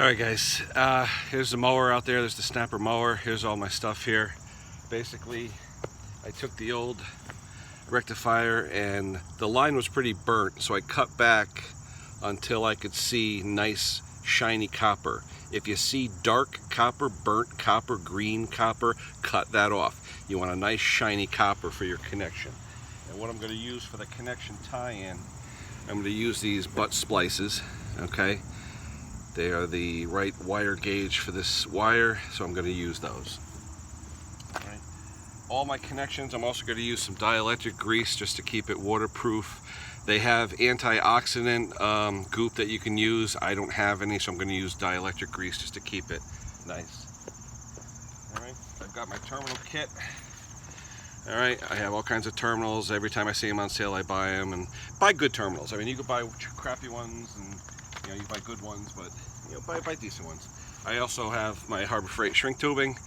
Alright guys, here's the mower out there, there's the snapper mower, here's all my stuff here. Basically, I took the old rectifier and the line was pretty burnt, so I cut back until I could see nice shiny copper. If you see dark copper, burnt copper, green copper, cut that off. You want a nice shiny copper for your connection. And what I'm going to use for the connection tie-in, I'm going to use these butt splices, okay? They are the right wire gauge for this wire, so I'm going to use those. All my connections, I'm also going to use some dielectric grease just to keep it waterproof. They have antioxidant goop that you can use. I don't have any, so I'm going to use dielectric grease just to keep it nice. Alright, I've got my terminal kit. Alright, I have all kinds of terminals. Every time I see them on sale, I buy them, and buy good terminals. I mean, you could buy crappy ones, and you buy good ones, but buy decent ones. I also have my Harbor Freight shrink tubing.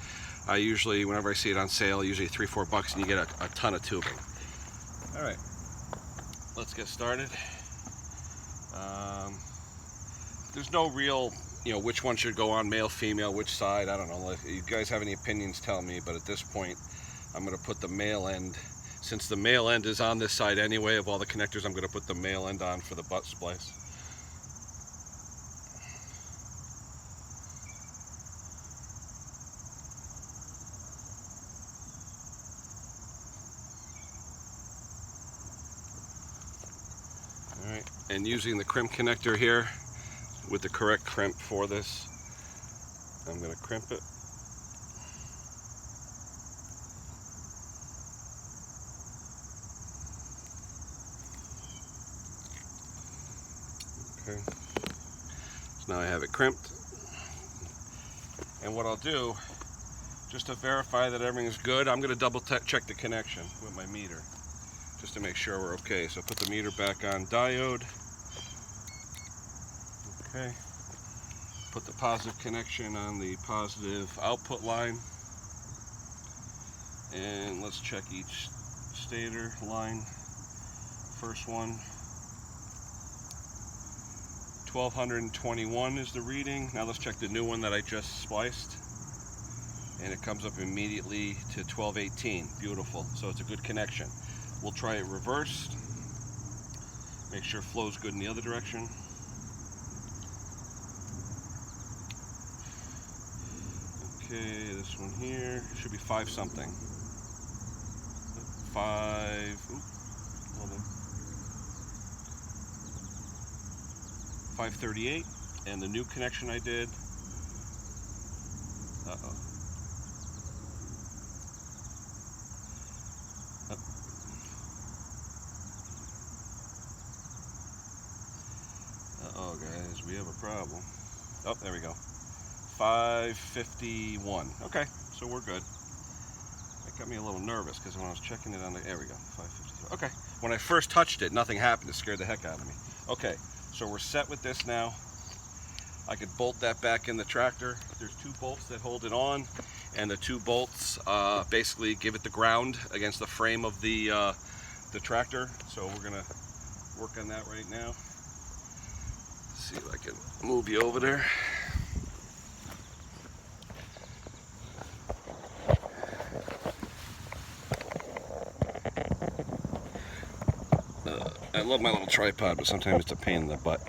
I usually, whenever I see it on sale, usually $3-4, and you get a ton of tubing. All right, let's get started. There's no real, which one should go on, male, female, which side. I don't know. If you guys have any opinions, tell me. But at this point, I'm going to put the male end. Since the male end is on this side anyway of all the connectors, I'm going to put the male end on for the butt splice. Alright, and using the crimp connector here with the correct crimp for this, I'm going to crimp it. Okay, so now I have it crimped. And what I'll do, just to verify that everything's good, I'm going to double check the connection with my meter, just to make sure we're okay. So put the meter back on diode. Okay. Put the positive connection on the positive output line. And let's check each stator line. First one, 1221 is the reading. Now let's check the new one that I just spliced. And it comes up immediately to 1218. Beautiful. So it's a good connection. We'll try it reversed. Make sure flow's good in the other direction. Okay, this one here should be 5 something. 538, and the new connection I did. Uh-oh, guys, we have a problem. Oh, there we go. 551. Okay, so we're good. That got me a little nervous because when I was checking it on the, there we go, 552. Okay, when I first touched it, nothing happened. It scared the heck out of me. Okay, so we're set with this now. I could bolt that back in the tractor. There's 2 bolts that hold it on, and the 2 bolts basically give it the ground against the frame of the tractor. So we're gonna work on that right now. See if I can move you over there. I love my little tripod, but sometimes it's a pain in the butt.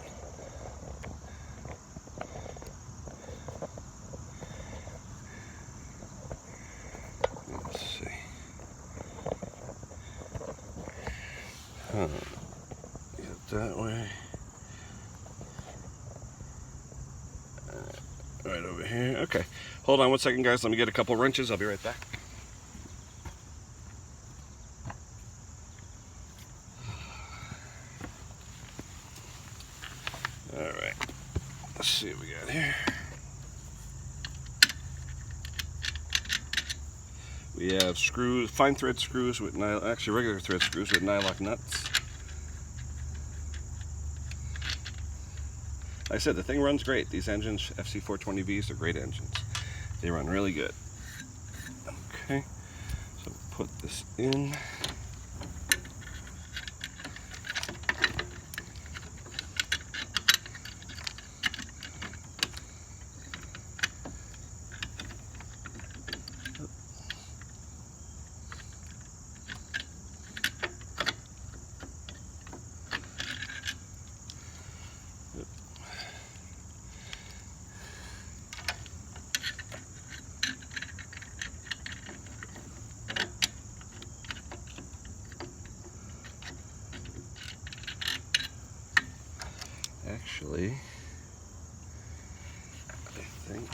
Let's see. Get it that way. Right over here. Okay. Hold on one second, guys. Let me get a couple wrenches. I'll be right back. Alright, let's see what we got here. We have screws, fine thread screws with actually regular thread screws with nylock nuts. Like I said, the thing runs great. These engines, FC420Vs, they're great engines. They run really good. Okay, so put this in. think.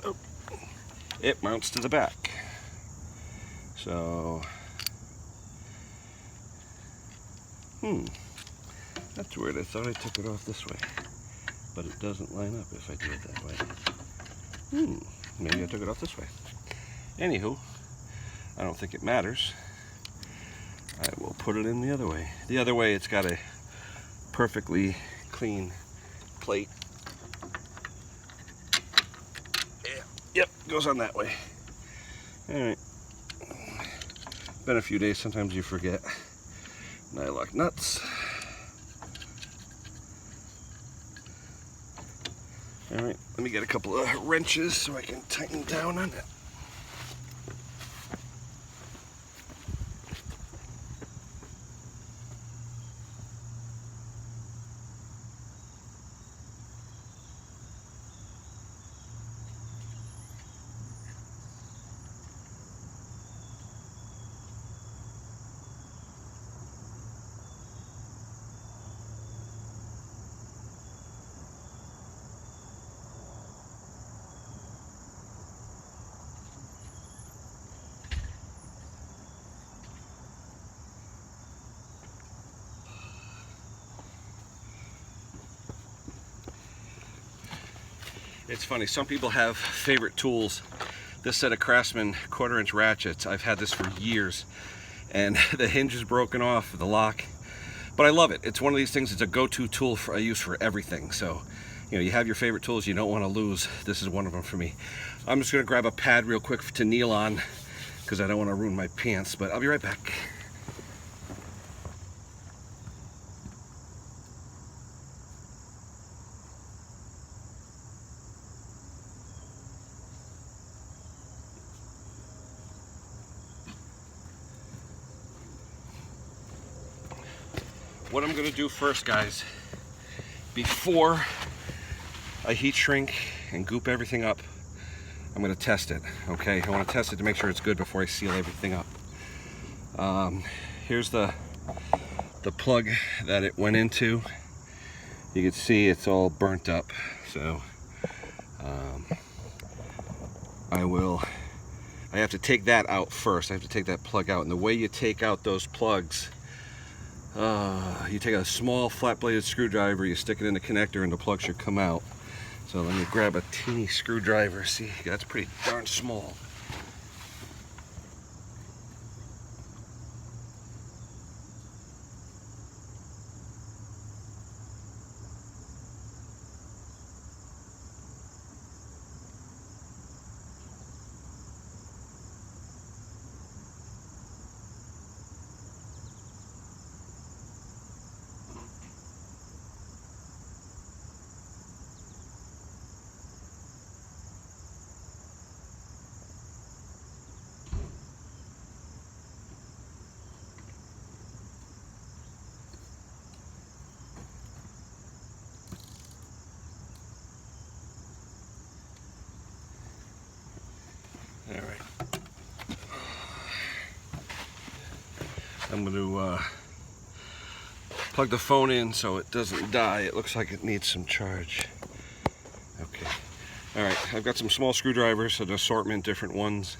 Oh, it mounts to the back. So, that's weird. I thought I took it off this way, but it doesn't line up if I do it that way. Maybe I took it off this way. Anywho, I don't think it matters. I will put it in the other way. The other way, it's got a perfectly clean plate. Yeah, yep, goes on that way. All right. Been a few days, sometimes you forget. Nylock nuts. All right, let me get a couple of wrenches so I can tighten down on it. It's funny, some people have favorite tools. This set of Craftsman 1/4-inch ratchets, I've had this for years, and the hinge is broken off, the lock, but I love it. It's one of these things, it's a go-to tool I use for everything. So, you know, you have your favorite tools you don't want to lose. This is one of them for me. I'm just gonna grab a pad real quick to kneel on, because I don't want to ruin my pants, but I'll be right back. What I'm going to do first, guys, before I heat shrink and goop everything up, I'm going to test it, okay? I want to test it to make sure it's good before I seal everything up. Here's the plug that it went into. You can see it's all burnt up, so I have to take that out first. I have to take that plug out, and the way you take out those plugs, you take a small flat-bladed screwdriver, you stick it in the connector, and the plug should come out. So let me grab a teeny screwdriver. See, that's pretty darn small. All right. I'm going to plug the phone in so it doesn't die. It looks like it needs some charge. Okay. All right. I've got some small screwdrivers, an assortment, different ones,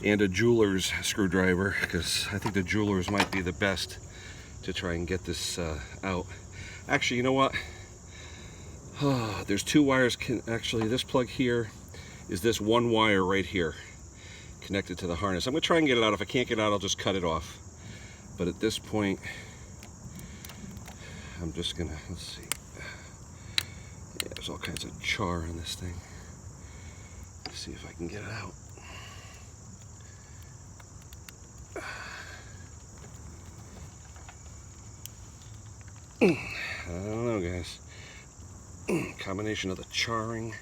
and a jeweler's screwdriver, because I think the jeweler's might be the best to try and get this out. Actually, you know what? There's two wires. Actually, this plug here is this one wire right here connected to the harness. I'm going to try and get it out. If I can't get it out, I'll just cut it off. But at this point, I'm just going to, let's see. Yeah, there's all kinds of char on this thing. Let's see if I can get it out. I don't know, guys. Combination of the charring.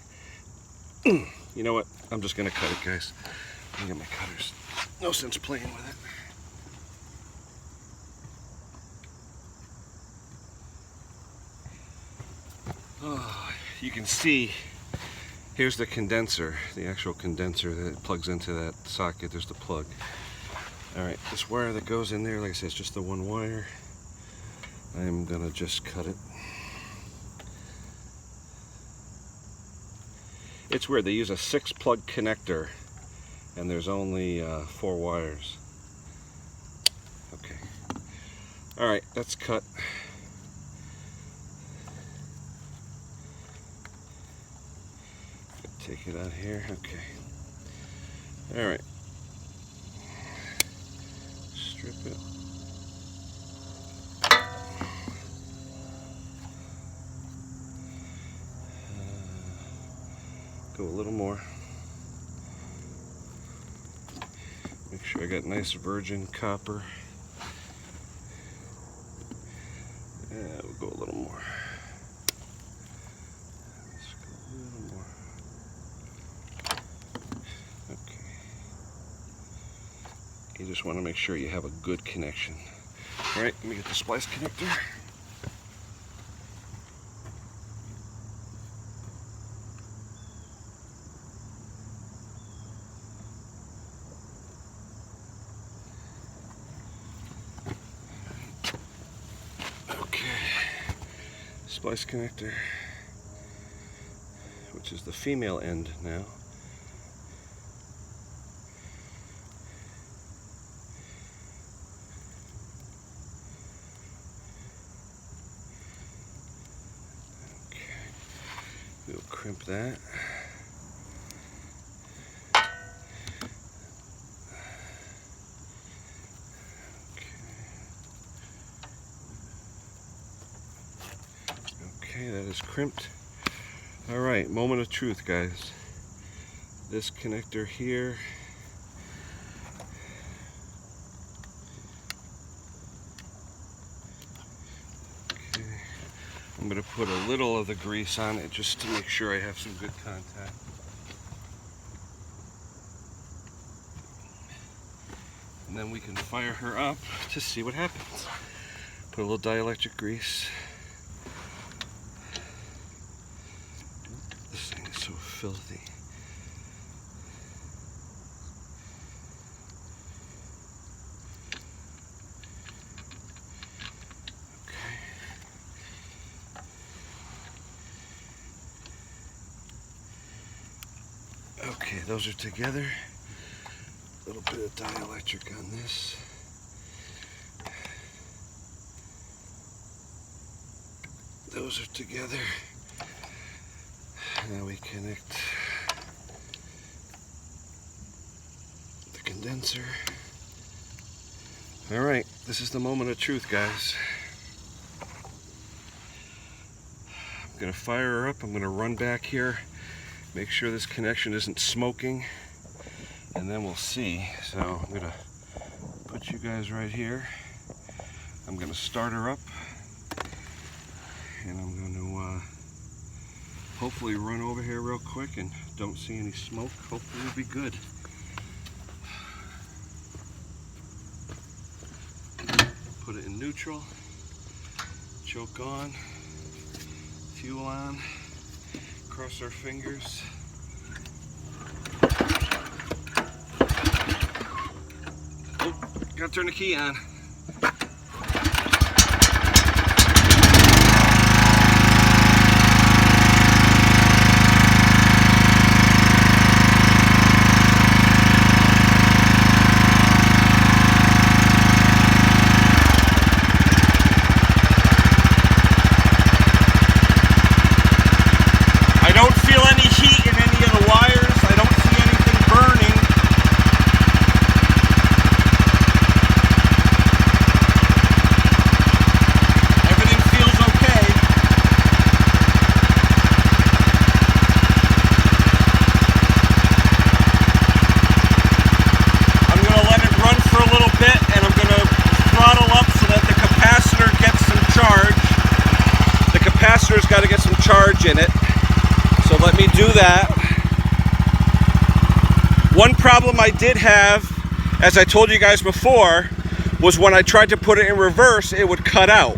You know what? I'm just gonna cut it, guys. I get my cutters. No sense playing with it. Oh, you can see, here's the condenser, the actual condenser that plugs into that socket. There's the plug. All right, this wire that goes in there, like I said, it's just the one wire. I'm gonna just cut it. It's weird, they use a 6-plug connector and there's only 4 wires. Okay. Alright, that's cut. Take it out here. Okay. Alright. Strip it. Go a little more. Make sure I got nice virgin copper. Yeah, we'll go a little more. Let's go a little more. Okay. You just want to make sure you have a good connection. All right, let me get the splice connector. Splice connector, which is the female end now. Okay, we'll crimp that. Okay, that is crimped. All right, moment of truth, guys. This connector here. Okay, I'm going to put a little of the grease on it just to make sure I have some good contact. And then we can fire her up to see what happens. Put a little dielectric grease. So filthy. Okay, those are together. A little bit of dielectric on this. Those are together. Now we connect the condenser. All right, this is the moment of truth, guys. I'm gonna fire her up. I'm gonna run back here, make sure this connection isn't smoking, and then we'll see. So I'm gonna put you guys right here. I'm gonna start her up, and I'm gonna hopefully run over here real quick and don't see any smoke. Hopefully we'll be good. Put it in neutral, choke on, fuel on, cross our fingers. Oh, gotta turn the key on. Capacitor's got to get some charge in it, so let me do that. One problem I did have, as I told you guys before, was when I tried to put it in reverse, it would cut out.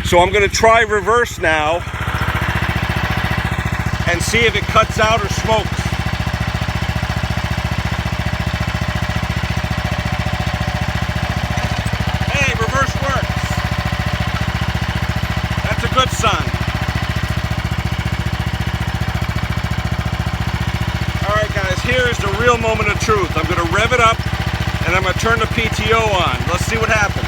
So I'm going to try reverse now and see if it cuts out or smokes. Hey, reverse works. That's a good sign. real moment of truth. I'm going to rev it up and I'm going to turn the PTO on. Let's see what happens.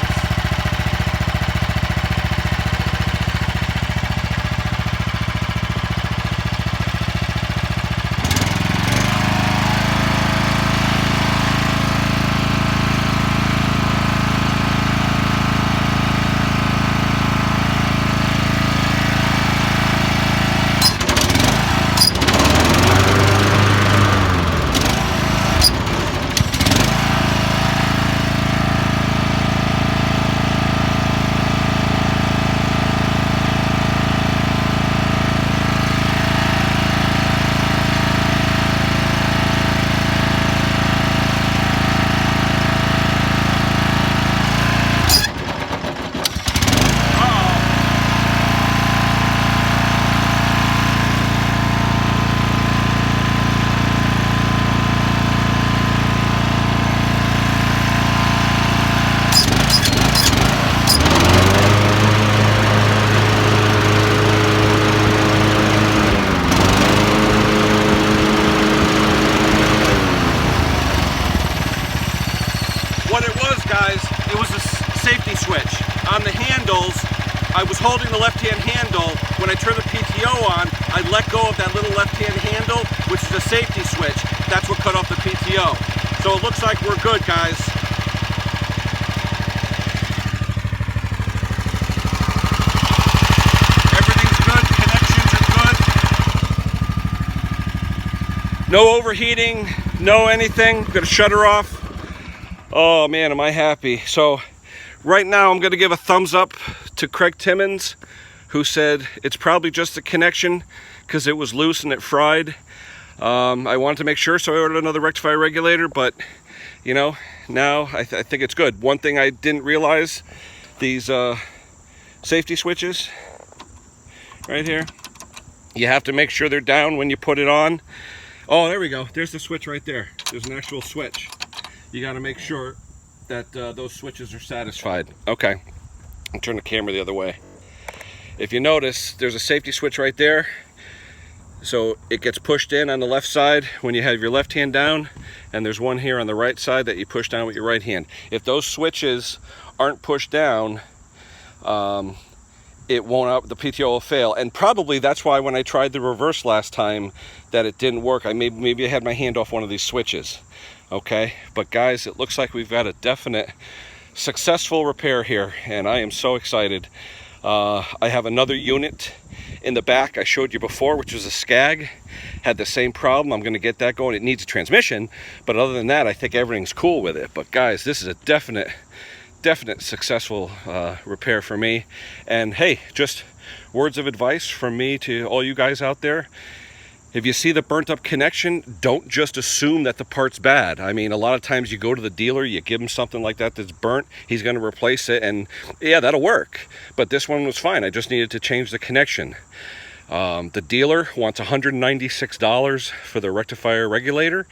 What it was, guys, it was a safety switch. On the handles, I was holding the left-hand handle. When I turned the PTO on, I let go of that little left-hand handle, which is a safety switch. That's what cut off the PTO. So it looks like we're good, guys. Everything's good, connections are good. No overheating, no anything. I'm gonna shut her off. Oh man, am I happy. So right now I'm going to give a thumbs up to Craig Timmons, who said it's probably just a connection because it was loose and it fried. I wanted to make sure, so I ordered another rectifier regulator, but you know, now I think it's good. One thing I didn't realize, these safety switches right here, you have to make sure they're down when you put it on. Oh, there we go. There's the switch right there. There's an actual switch. You got to make sure that those switches are satisfied. Okay, I'll turn the camera the other way. If you notice, there's a safety switch right there. So it gets pushed in on the left side when you have your left hand down, and there's one here on the right side that you push down with your right hand. If those switches aren't pushed down, it won't, the PTO will fail. And probably that's why when I tried the reverse last time that it didn't work. Maybe I had my hand off one of these switches. Okay, but guys, it looks like we've got a definite successful repair here, and I am so excited. I have another unit in the back I showed you before, which was a Skag. Had the same problem. I'm going to get that going. It needs a transmission, but other than that, I think everything's cool with it. But guys, this is a definite successful repair for me. And hey, just words of advice from me to all you guys out there. If you see the burnt up connection, don't just assume that the part's bad. I mean, a lot of times you go to the dealer, you give him something like that that's burnt, he's going to replace it, and yeah, that'll work. But this one was fine. I just needed to change the connection. The dealer wants $196 for the rectifier regulator.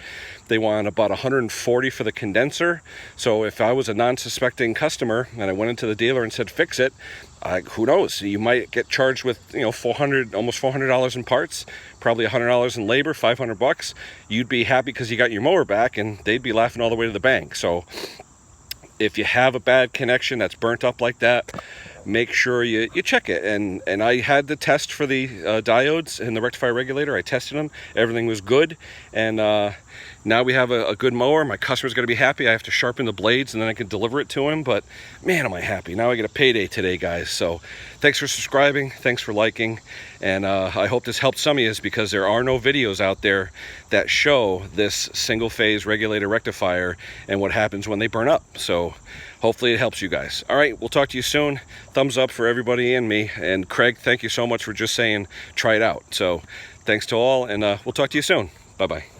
They want about $140 for the condenser. So if I was a non-suspecting customer and I went into the dealer and said fix it, who knows? You might get charged with, you know, almost $400 in parts, probably $100 in labor, $500. You'd be happy because you got your mower back, and they'd be laughing all the way to the bank. So if you have a bad connection that's burnt up like that, make sure you check it. And I had the test for the diodes in the rectifier regulator. I tested them. Everything was good. And now we have a good mower. My customer's going to be happy. I have to sharpen the blades and then I can deliver it to him. But man, am I happy. Now I get a payday today, guys. So thanks for subscribing. Thanks for liking. And I hope this helped some of you, because there are no videos out there that show this single phase regulator rectifier and what happens when they burn up. So hopefully it helps you guys. All right, we'll talk to you soon. Thumbs up for everybody and me. And Craig, thank you so much for just saying try it out. So thanks to all, and we'll talk to you soon. Bye-bye.